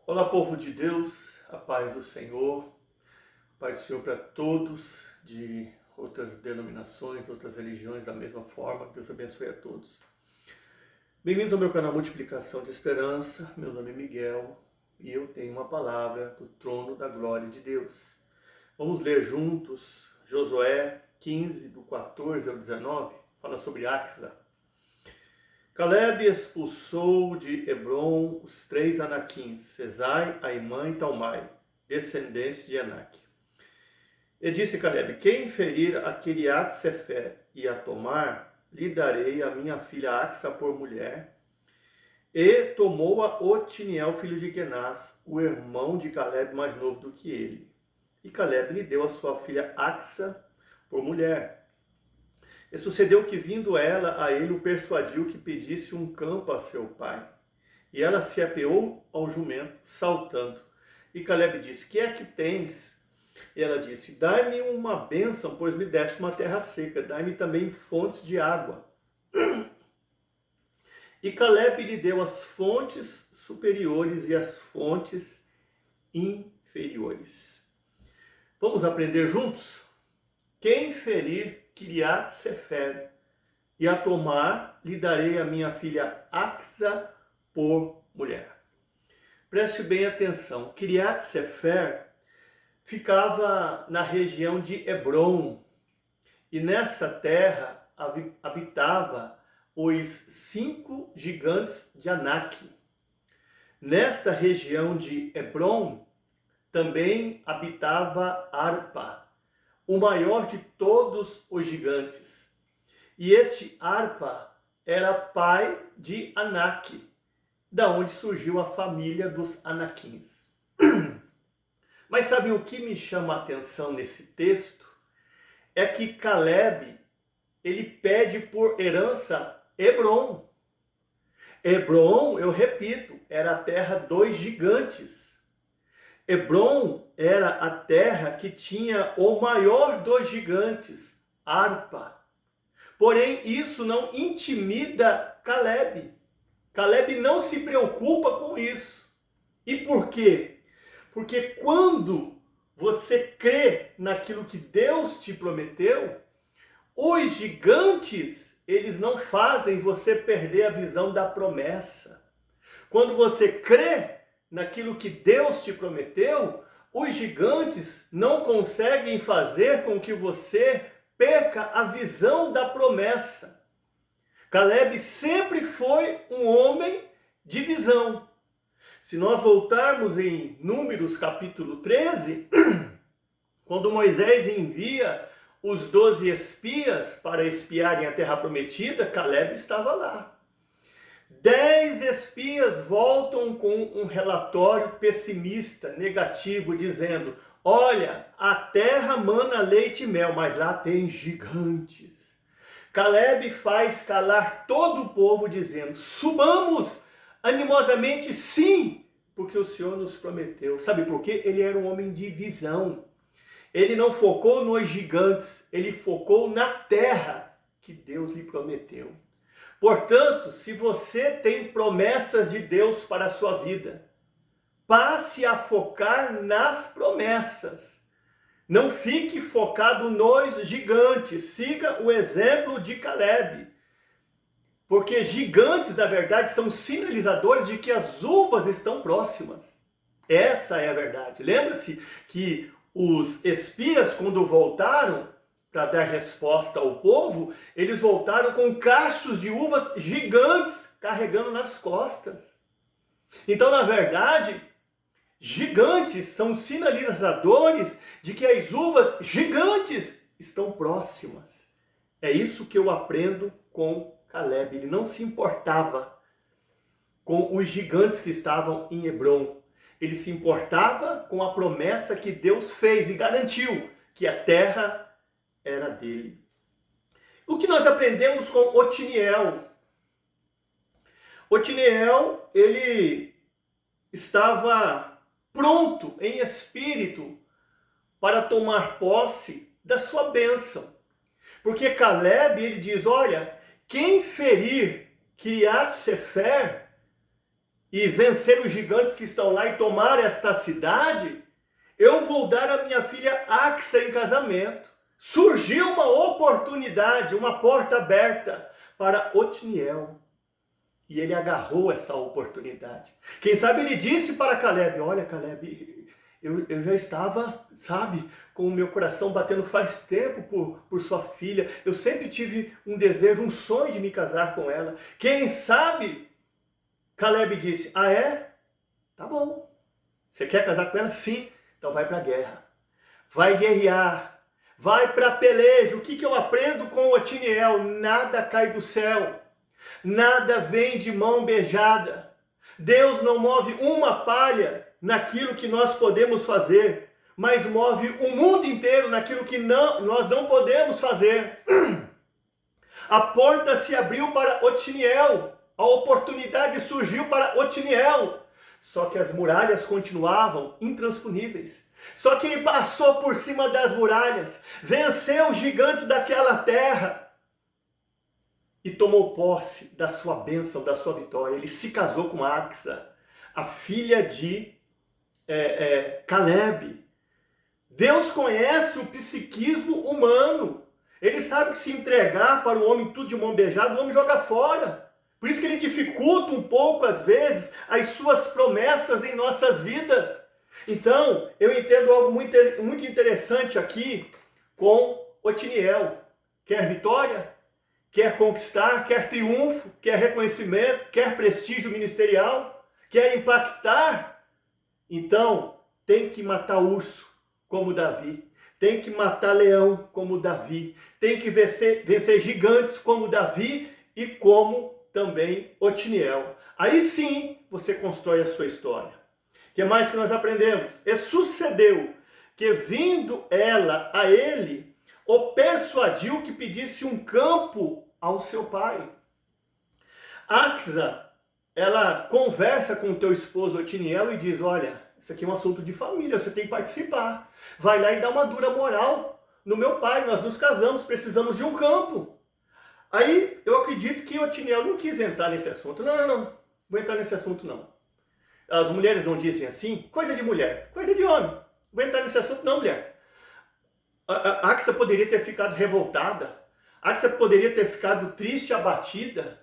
Olá, povo de Deus, a paz do Senhor, a paz do Senhor para todos de outras denominações, outras religiões da mesma forma. Deus abençoe a todos. Bem-vindos ao meu canal Multiplicação de Esperança. Meu nome é Miguel e eu tenho uma palavra do trono da glória de Deus. Vamos ler juntos Josué 15, do 14 ao 19, fala sobre Axa. Caleb expulsou de Hebron os 3 Anaquins, Sesai, Aimã e Talmai, descendentes de Anak. E disse Caleb: quem ferir a Quiriat-Sefer e a tomar, lhe darei a minha filha Axa por mulher. E tomou-a Otiniel, filho de Kenaz, o irmão de Caleb, mais novo do que ele. E Caleb lhe deu a sua filha Axa por mulher. E sucedeu que, vindo ela a ele, o persuadiu que pedisse um campo a seu pai. E ela se apeou ao jumento, saltando. E Caleb disse: que é que tens? E ela disse: dai-me uma bênção, pois me deste uma terra seca. Dai-me também fontes de água. E Caleb lhe deu as fontes superiores e as fontes inferiores. Vamos aprender juntos? Quem ferir Quiriat-Sefer e a tomar, lhe darei a minha filha Axa por mulher. Preste bem atenção. Quiriat-Sefer ficava na região de Hebron, e nessa terra habitava os 5 gigantes de Anak. Nesta região de Hebron também habitava Arpa, o maior de todos os gigantes. E este Arpa era pai de Anak, da onde surgiu a família dos Anaquins. Mas sabe o que me chama a atenção nesse texto? É que Caleb, ele pede por herança Hebron. Hebron, eu repito, era a terra dos gigantes. Hebron era a terra que tinha o maior dos gigantes, Arpa. Porém, isso não intimida Caleb. Caleb não se preocupa com isso. E por quê? Porque quando você crê naquilo que Deus te prometeu, os gigantes, eles não fazem você perder a visão da promessa. Quando você crê naquilo que Deus te prometeu, os gigantes não conseguem fazer com que você perca a visão da promessa. Caleb sempre foi um homem de visão. Se nós voltarmos em Números capítulo 13, quando Moisés envia os 12 espias para espiarem a terra prometida, Caleb estava lá. 10 espias voltam com um relatório pessimista, negativo, dizendo: olha, a terra mana leite e mel, mas lá tem gigantes. Caleb faz calar todo o povo, dizendo: subamos animosamente, sim, porque o Senhor nos prometeu. Sabe por quê? Ele era um homem de visão. Ele não focou nos gigantes, ele focou na terra que Deus lhe prometeu. Portanto, se você tem promessas de Deus para a sua vida, passe a focar nas promessas. Não fique focado nos gigantes. Siga o exemplo de Caleb. Porque gigantes, na verdade, são sinalizadores de que as uvas estão próximas. Essa é a verdade. Lembra-se que os espias, quando voltaram para dar resposta ao povo, eles voltaram com cachos de uvas gigantes carregando nas costas. Então, na verdade, gigantes são sinalizadores de que as uvas gigantes estão próximas. É isso que eu aprendo com Caleb. Ele não se importava com os gigantes que estavam em Hebron. Ele se importava com a promessa que Deus fez e garantiu que a terra era dele. O que nós aprendemos com Otiniel? Otiniel, ele estava pronto em espírito para tomar posse da sua bênção. Porque Caleb, ele diz: olha, quem ferir Quiriat-Sefer e vencer os gigantes que estão lá e tomar esta cidade, eu vou dar a minha filha Axa em casamento. Surgiu uma oportunidade, uma porta aberta para Otniel. E ele agarrou essa oportunidade. Quem sabe ele disse para Caleb, olha Caleb, eu já estava, sabe, com o meu coração batendo faz tempo por sua filha. Eu sempre tive um desejo, um sonho de me casar com ela. Quem sabe, Caleb disse, ah é? Tá bom. Você quer casar com ela? Sim. Então vai para a guerra. Vai guerrear. Vai para peleja. O que eu aprendo com Otniel? Nada cai do céu. Nada vem de mão beijada. Deus não move uma palha naquilo que nós podemos fazer, mas move o mundo inteiro naquilo que nós não podemos fazer. A porta se abriu para Otniel, a oportunidade surgiu para Otniel, só que as muralhas continuavam intransponíveis. Só que ele passou por cima das muralhas, venceu os gigantes daquela terra, e tomou posse da sua bênção, da sua vitória. Ele se casou com Axa, a filha de Caleb. Deus conhece o psiquismo humano. Ele sabe que se entregar para o homem tudo de mão beijada, o homem joga fora. Por isso que ele dificulta um pouco, às vezes, as suas promessas em nossas vidas. Então, eu entendo algo muito interessante aqui com Otniel. Quer vitória? Quer conquistar, quer triunfo, quer reconhecimento, quer prestígio ministerial, quer impactar. Então, tem que matar urso como Davi, tem que matar leão como Davi, tem que vencer gigantes como Davi e como também Otniel. Aí sim, você constrói a sua história. O que mais que nós aprendemos? E sucedeu que, vindo ela a ele, o persuadiu que pedisse um campo ao seu pai. Axa, ela conversa com o teu esposo Otniel e diz, olha, isso aqui é um assunto de família, você tem que participar. Vai lá e dá uma dura moral no meu pai, nós nos casamos, precisamos de um campo. Aí eu acredito que Otniel não quis entrar nesse assunto. Não, vou entrar nesse assunto não. As mulheres não dizem assim, coisa de mulher, coisa de homem. Vou entrar nesse assunto não, mulher. A Axa poderia ter ficado revoltada. Axa poderia ter ficado triste, abatida.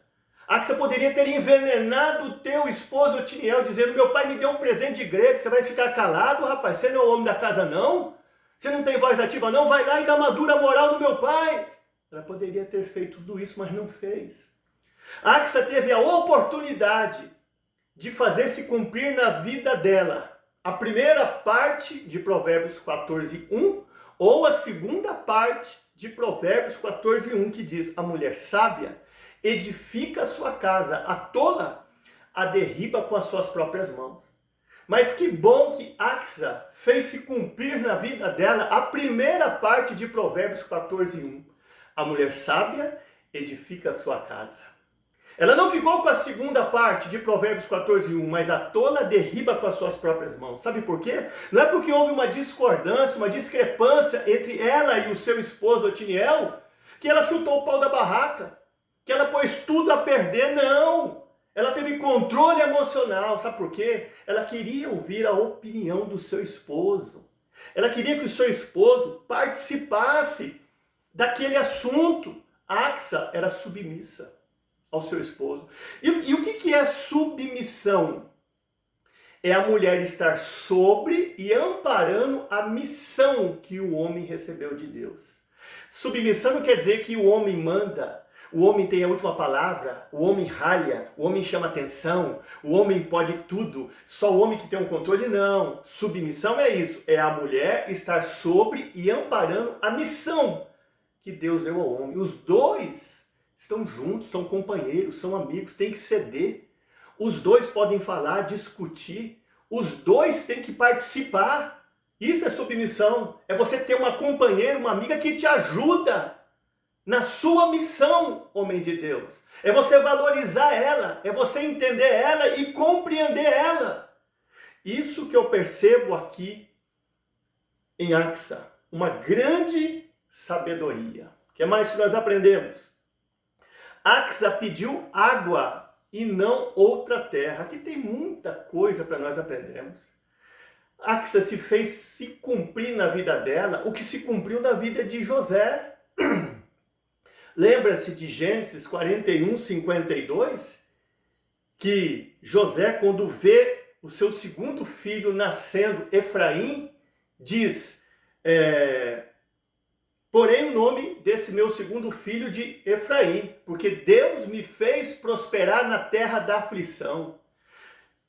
Axa poderia ter envenenado o teu esposo Otniel, dizendo, meu pai me deu um presente de grego, você vai ficar calado, rapaz? Você não é o homem da casa, não? Você não tem voz ativa, não? Vai lá e dá uma dura moral no meu pai. Ela poderia ter feito tudo isso, mas não fez. Axa teve a oportunidade de fazer se cumprir na vida dela a primeira parte de Provérbios 14:1 ou a segunda parte de Provérbios 14:1, que diz, a mulher sábia edifica a sua casa, a tola a derriba com as suas próprias mãos. Mas que bom que Axa fez se cumprir na vida dela a primeira parte de Provérbios 14:1. A mulher sábia edifica a sua casa. Ela não ficou com a segunda parte de Provérbios 14:1, mas a tola derriba com as suas próprias mãos. Sabe por quê? Não é porque houve uma discordância, uma discrepância entre ela e o seu esposo Otniel, que ela chutou o pau da barraca, que ela pôs tudo a perder, não. Ela teve controle emocional, sabe por quê? Ela queria ouvir a opinião do seu esposo. Ela queria que o seu esposo participasse daquele assunto. Axa era submissa ao seu esposo. E o que é submissão? É a mulher estar sobre e amparando a missão que o homem recebeu de Deus. Submissão não quer dizer que o homem manda, o homem tem a última palavra, o homem ralha, o homem chama atenção, o homem pode tudo, só o homem que tem um controle, não. Submissão é isso, é a mulher estar sobre e amparando a missão que Deus deu ao homem. Os dois estão juntos, são companheiros, são amigos, tem que ceder. Os dois podem falar, discutir, os dois têm que participar. Isso é submissão, é você ter uma companheira, uma amiga que te ajuda na sua missão, homem de Deus. É você valorizar ela, é você entender ela e compreender ela. Isso que eu percebo aqui em Axa, uma grande sabedoria. O que mais que nós aprendemos? Axa pediu água e não outra terra. Aqui tem muita coisa para nós aprendermos. Axa se fez se cumprir na vida dela o que se cumpriu na vida de José. Lembra-se de Gênesis 41, 52? Que José, quando vê o seu segundo filho nascendo, Efraim, diz, porém o nome desse meu segundo filho de Efraim, porque Deus me fez prosperar na terra da aflição.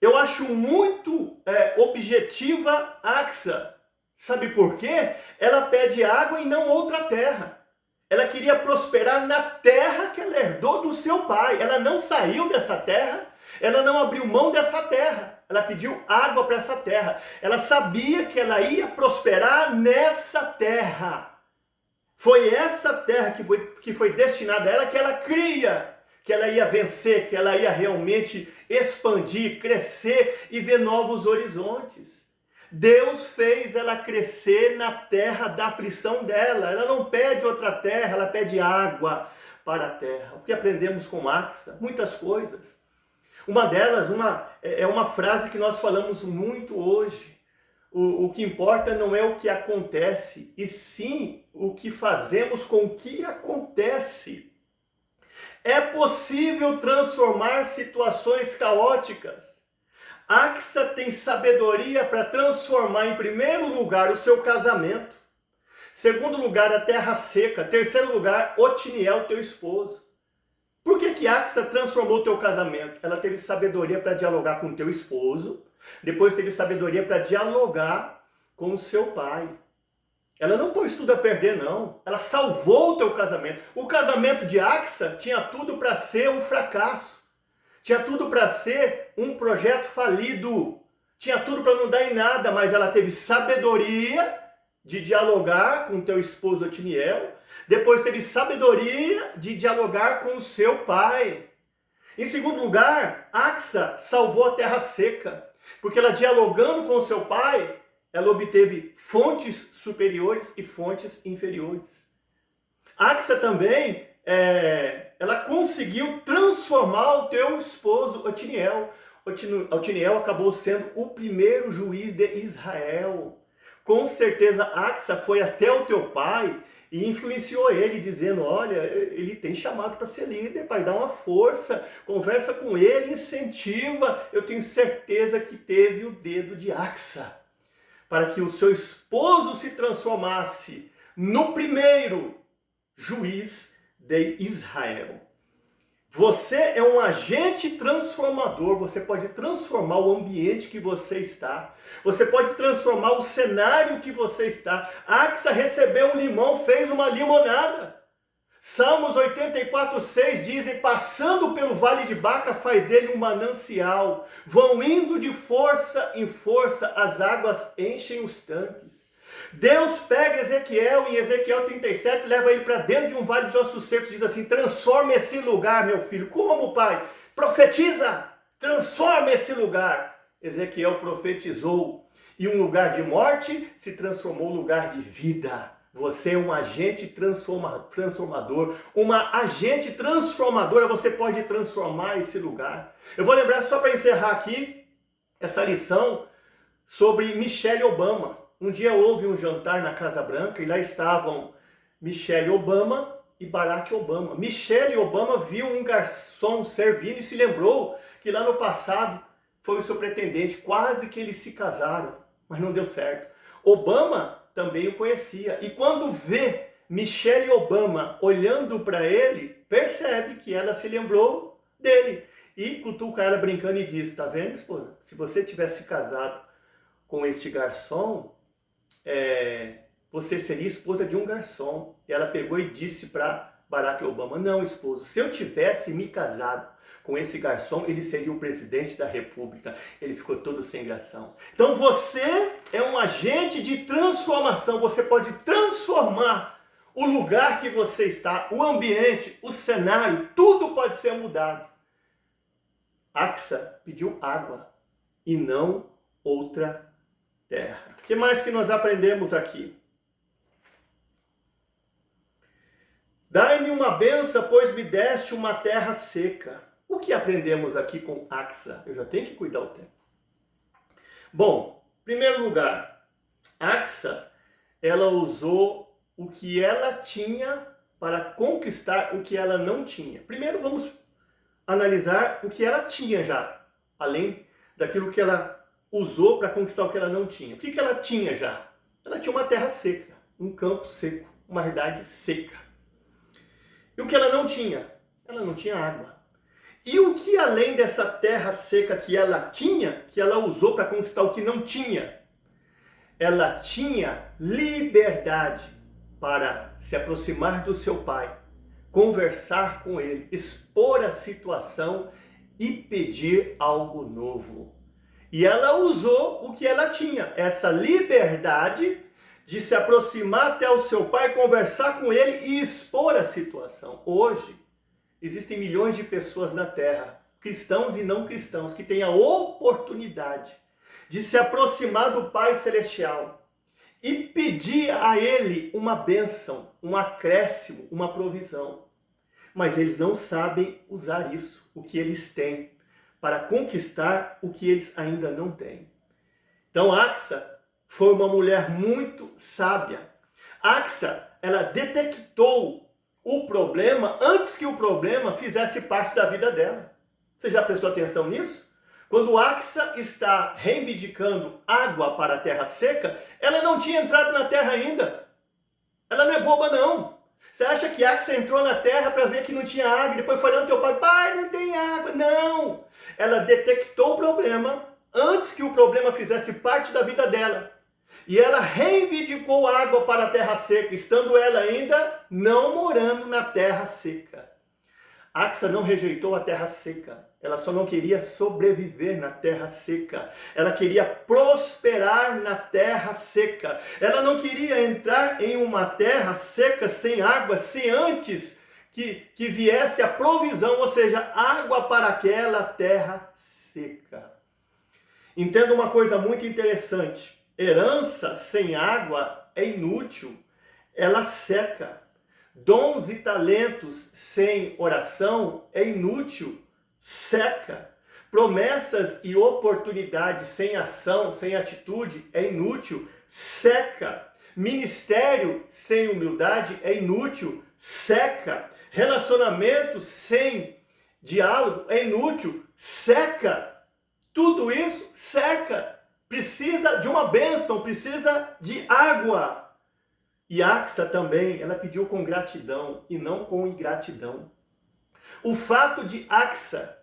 Eu acho muito objetiva Axa. Sabe por quê? Ela pede água e não outra terra. Ela queria prosperar na terra que ela herdou do seu pai. Ela não saiu dessa terra, ela não abriu mão dessa terra. Ela pediu água para essa terra. Ela sabia que ela ia prosperar nessa terra. Foi essa terra que foi destinada a ela, que ela cria, que ela ia vencer, que ela ia realmente expandir, crescer e ver novos horizontes. Deus fez ela crescer na terra da aflição dela. Ela não pede outra terra, ela pede água para a terra. O que aprendemos com Axa? Muitas coisas. Uma delas é uma frase que nós falamos muito hoje. O que importa não é o que acontece, e sim o que fazemos com o que acontece. É possível transformar situações caóticas. Axa tem sabedoria para transformar, em primeiro lugar, o seu casamento. Segundo lugar, a terra seca. Terceiro lugar, Otiniel, teu esposo. Por que Axa transformou o teu casamento? Ela teve sabedoria para dialogar com o teu esposo. Depois teve sabedoria para dialogar com o seu pai. Ela não pôs tudo a perder, não. Ela salvou o teu casamento. O casamento de Axa tinha tudo para ser um fracasso. Tinha tudo para ser um projeto falido. Tinha tudo para não dar em nada, mas ela teve sabedoria de dialogar com o teu esposo Otiniel. Depois teve sabedoria de dialogar com o seu pai. Em segundo lugar, Axa salvou a terra seca. Porque ela dialogando com o seu pai, ela obteve fontes superiores e fontes inferiores. Axa também, ela conseguiu transformar o teu esposo Otiniel. Otiniel acabou sendo o primeiro juiz de Israel. Com certeza Axa foi até o teu pai e influenciou ele, dizendo, olha, ele tem chamado para ser líder, pai, dá uma força, conversa com ele, incentiva. Eu tenho certeza que teve o dedo de Axa, para que o seu esposo se transformasse no primeiro juiz de Israel. Você é um agente transformador, você pode transformar o ambiente que você está, você pode transformar o cenário que você está. Axa recebeu um limão, fez uma limonada. Salmos 84:6 dizem, passando pelo vale de Baca, faz dele um manancial. Vão indo de força em força, as águas enchem os tanques. Deus pega Ezequiel, em Ezequiel 37, leva ele para dentro de um vale de ossos secos, diz assim, transforma esse lugar, meu filho. Como, pai? Profetiza, transforma esse lugar. Ezequiel profetizou, e um lugar de morte se transformou em lugar de vida. Você é um agente transformador, uma agente transformadora, você pode transformar esse lugar. Eu vou lembrar, só para encerrar aqui, essa lição sobre Michelle Obama. Um dia houve um jantar na Casa Branca e lá estavam Michelle Obama e Barack Obama. Michelle Obama viu um garçom servindo e se lembrou que lá no passado foi o seu pretendente, quase que eles se casaram, mas não deu certo. Obama também o conhecia e quando vê Michelle Obama olhando para ele, percebe que ela se lembrou dele e cutuca ela brincando e diz, tá vendo, esposa? Se você tivesse casado com este garçom, você seria esposa de um garçom. E ela pegou e disse para Barack Obama, não, esposo, se eu tivesse me casado com esse garçom, ele seria o presidente da república. Ele ficou todo sem gração. Então você é um agente de transformação, você pode transformar o lugar que você está, o ambiente, o cenário, tudo pode ser mudado. Axa pediu água e não outra terra. O que mais que nós aprendemos aqui? Dai-me uma benção, pois me deste uma terra seca. O que aprendemos aqui com Axa? Eu já tenho que cuidar o tempo. Bom, em primeiro lugar, Axa, ela usou o que ela tinha para conquistar o que ela não tinha. Primeiro vamos analisar o que ela tinha já, além daquilo que ela usou para conquistar o que ela não tinha. O que ela tinha já? Ela tinha uma terra seca, um campo seco, uma realidade seca. E o que ela não tinha? Ela não tinha água. E o que além dessa terra seca que ela tinha, que ela usou para conquistar o que não tinha? Ela tinha liberdade para se aproximar do seu pai, conversar com ele, expor a situação e pedir algo novo. E ela usou o que ela tinha, essa liberdade de se aproximar até o seu pai, conversar com ele e expor a situação. Hoje, existem milhões de pessoas na Terra, cristãos e não cristãos, que têm a oportunidade de se aproximar do Pai Celestial e pedir a Ele uma bênção, um acréscimo, uma provisão. Mas eles não sabem usar isso, o que eles têm, para conquistar o que eles ainda não têm. Então, Axa foi uma mulher muito sábia. Axa, ela detectou o problema antes que o problema fizesse parte da vida dela. Você já prestou atenção nisso? Quando Axa está reivindicando água para a terra seca, ela não tinha entrado na terra ainda. Ela não é boba, não. Você acha que Axa entrou na terra para ver que não tinha água e depois foi lá no teu pai, pai, não tem água. Não! Ela detectou o problema antes que o problema fizesse parte da vida dela. E ela reivindicou água para a terra seca, estando ela ainda não morando na terra seca. Axa não rejeitou a terra seca, ela só não queria sobreviver na terra seca. Ela queria prosperar na terra seca. Ela não queria entrar em uma terra seca sem água, se antes que viesse a provisão, ou seja, água para aquela terra seca. Entenda uma coisa muito interessante. Herança sem água é inútil, ela seca. Dons e talentos sem oração é inútil, seca. Promessas e oportunidades sem ação, sem atitude é inútil, seca. Ministério sem humildade é inútil, seca. Relacionamento sem diálogo é inútil, seca. Tudo isso seca. Precisa de uma bênção, precisa de água. E Axa também, ela pediu com gratidão e não com ingratidão. O fato de Axa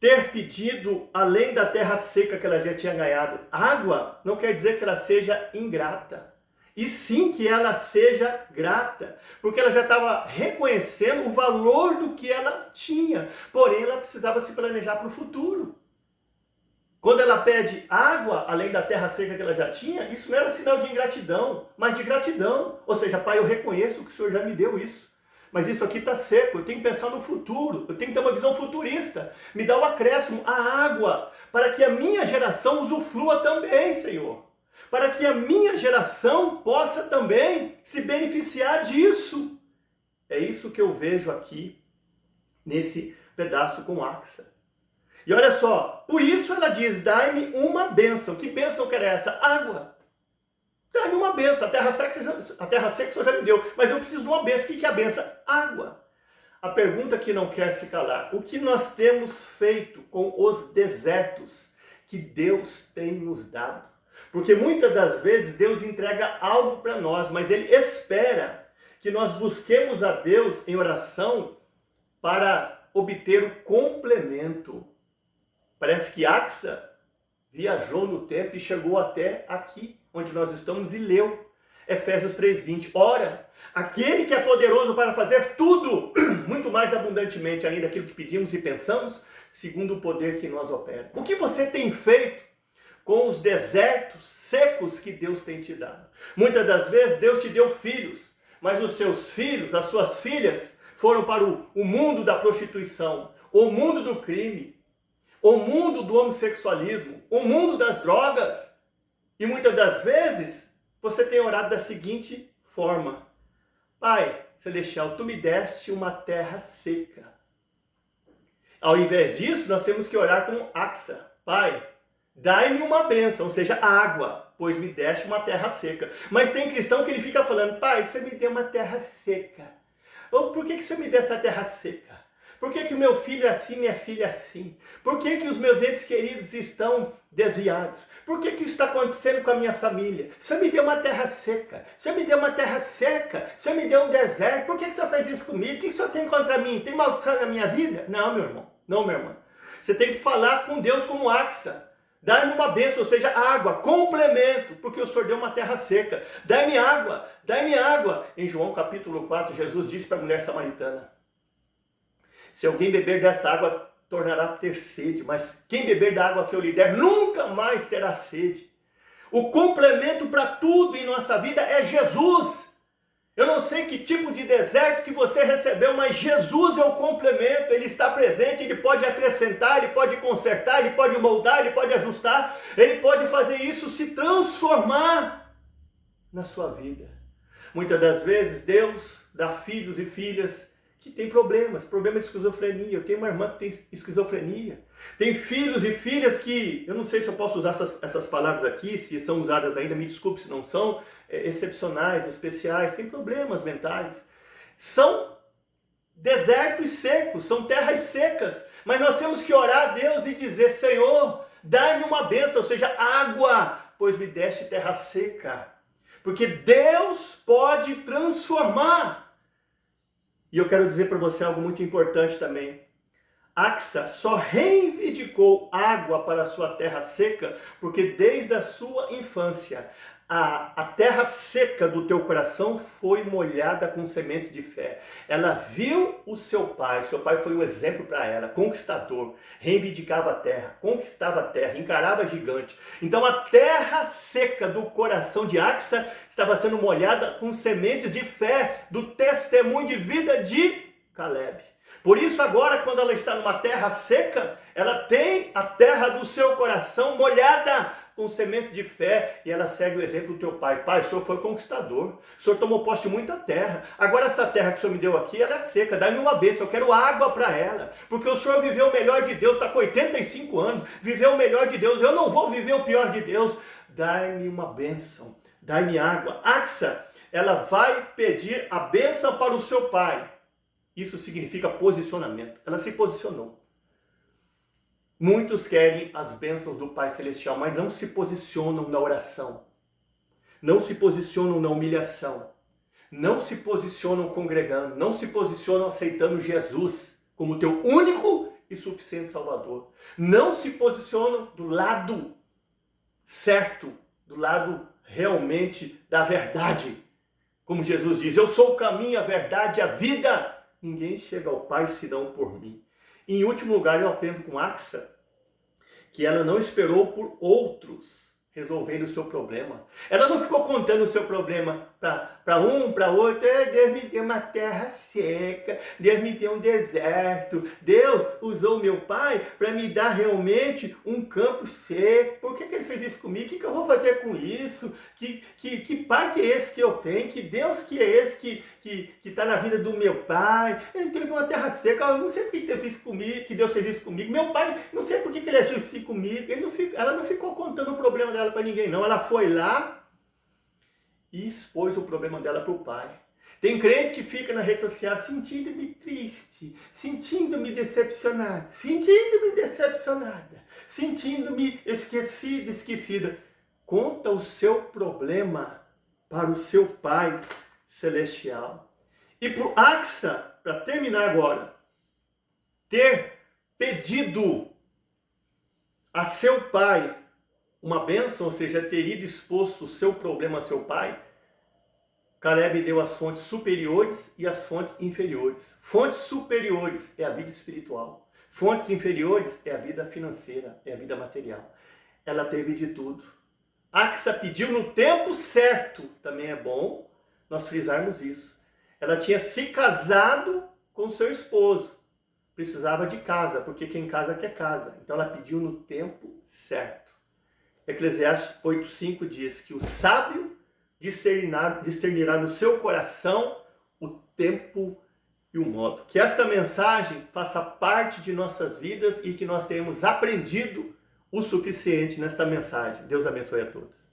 ter pedido, além da terra seca que ela já tinha ganhado, água, não quer dizer que ela seja ingrata. E sim que ela seja grata, porque ela já estava reconhecendo o valor do que ela tinha. Porém, ela precisava se planejar para o futuro. Quando ela pede água, além da terra seca que ela já tinha, isso não era sinal de ingratidão, mas de gratidão. Ou seja, pai, eu reconheço que o Senhor já me deu isso. Mas isso aqui está seco, eu tenho que pensar no futuro, eu tenho que ter uma visão futurista. Me dá o acréscimo, a água, para que a minha geração usufrua também, Senhor. Para que a minha geração possa também se beneficiar disso. É isso que eu vejo aqui, nesse pedaço com Axa. E olha só, por isso ela diz, dai-me uma bênção. Que bênção que era essa? Água. Dai-me uma bênção. A terra seca o Senhor já me deu, mas eu preciso de uma bênção. O que é a bênção? Água. A pergunta que não quer se calar. O que nós temos feito com os desertos que Deus tem nos dado? Porque muitas das vezes Deus entrega algo para nós, mas Ele espera que nós busquemos a Deus em oração para obter o complemento. Parece que Axa viajou no tempo e chegou até aqui, onde nós estamos, e leu Efésios 3:20. Ora, aquele que é poderoso para fazer tudo, muito mais abundantemente ainda aquilo que pedimos e pensamos, segundo o poder que nós opera. O que você tem feito com os desertos secos que Deus tem te dado? Muitas das vezes Deus te deu filhos, mas os seus filhos, as suas filhas, foram para o mundo da prostituição, o mundo do crime, o mundo do homossexualismo, o mundo das drogas. E muitas das vezes você tem orado da seguinte forma: Pai Celestial, Tu me deste uma terra seca. Ao invés disso, nós temos que orar como Axa. Pai, dai-me uma bênção, ou seja, água, pois me deste uma terra seca. Mas tem cristão que ele fica falando, pai, você me deu uma terra seca. Ou por que você me deu essa terra seca? Por que o meu filho é assim, minha filha é assim? Por que os meus entes queridos estão desviados? Por que isso está acontecendo com a minha família? Você me deu uma terra seca. Você me deu uma terra seca. Você me deu um deserto. Por que o Senhor fez isso comigo? O que o Senhor tem contra mim? Tem maldição na minha vida? Não, meu irmão. Não, meu irmão. Você tem que falar com Deus como Axa. Dai-me uma bênção, ou seja, água, complemento, porque o Senhor deu uma terra seca. Dai-me água, dai-me água. Em João capítulo 4, Jesus disse para a mulher samaritana, se alguém beber desta água, tornará a ter sede, mas quem beber da água que eu lhe der, nunca mais terá sede. O complemento para tudo em nossa vida é Jesus. Eu não sei que tipo de deserto que você recebeu, mas Jesus é o complemento, Ele está presente, Ele pode acrescentar, Ele pode consertar, Ele pode moldar, Ele pode ajustar, Ele pode fazer isso se transformar na sua vida. Muitas das vezes Deus dá filhos e filhas que têm problemas de esquizofrenia. Eu tenho uma irmã que tem esquizofrenia. Tem filhos e filhas que, eu não sei se eu posso usar essas palavras aqui, se são usadas ainda, me desculpe se não são, excepcionais, especiais, têm problemas mentais. São desertos secos, são terras secas, mas nós temos que orar a Deus e dizer, Senhor, dai-me uma bênção, ou seja, água, pois me deste terra seca. Porque Deus pode transformar. E eu quero dizer para você algo muito importante também. Axa só reivindicou água para a sua terra seca, porque desde a sua infância, a terra seca do teu coração foi molhada com sementes de fé. Ela viu o seu pai foi um exemplo para ela, conquistador, reivindicava a terra, conquistava a terra, encarava gigante. Então a terra seca do coração de Axa estava sendo molhada com sementes de fé, do testemunho de vida de Caleb. Por isso agora, quando ela está numa terra seca, ela tem a terra do seu coração molhada com sementes de fé, e ela segue o exemplo do teu pai. Pai, o Senhor foi conquistador, o Senhor tomou posse de muita terra, agora essa terra que o Senhor me deu aqui, ela é seca, dá-me uma bênção, eu quero água para ela, porque o Senhor viveu o melhor de Deus, está com 85 anos, viveu o melhor de Deus, eu não vou viver o pior de Deus, dai-me uma bênção, dai-me água. Axa, ela vai pedir a bênção para o seu pai. Isso significa posicionamento. Ela se posicionou. Muitos querem as bênçãos do Pai Celestial, mas não se posicionam na oração. Não se posicionam na humilhação. Não se posicionam congregando. Não se posicionam aceitando Jesus como teu único e suficiente Salvador. Não se posicionam do lado certo, do lado realmente da verdade. Como Jesus diz, eu sou o caminho, a verdade e a vida. Ninguém chega ao Pai senão por mim. E, em último lugar, eu aprendo com Axa que ela não esperou por outros resolverem o seu problema. Ela não ficou contando o seu problema para um, para outro. Deus me deu uma terra seca, Deus me deu um deserto, Deus usou meu pai para me dar realmente um campo seco. Por que ele fez isso comigo? O que eu vou fazer com isso? Que pai que é esse que eu tenho? Que Deus que é esse que está na vida do meu pai? Eu tenho uma terra seca, eu não sei por que Deus fez isso comigo, que Deus fez isso comigo. Meu pai, não sei por que ele agiu assim comigo. Ela não ficou contando o problema dela para ninguém, não. Ela foi lá e expôs o problema dela para o pai. Tem crente que fica na rede social sentindo-me triste, sentindo-me decepcionado, sentindo-me decepcionada, sentindo-me esquecida. Conta o seu problema para o seu Pai Celestial. E por Axa, para terminar agora, ter pedido a seu pai uma bênção, ou seja, ter ido exposto o seu problema a seu pai, Caleb deu as fontes superiores e as fontes inferiores. Fontes superiores é a vida espiritual. Fontes inferiores é a vida financeira, é a vida material. Ela teve de tudo. Axa pediu no tempo certo, também é bom nós frisarmos isso. Ela tinha se casado com seu esposo. Precisava de casa, porque quem casa quer casa. Então ela pediu no tempo certo. Eclesiastes 8,5 diz que o sábio discernirá no seu coração o tempo e o modo. Que esta mensagem faça parte de nossas vidas e que nós tenhamos aprendido o suficiente nesta mensagem. Deus abençoe a todos.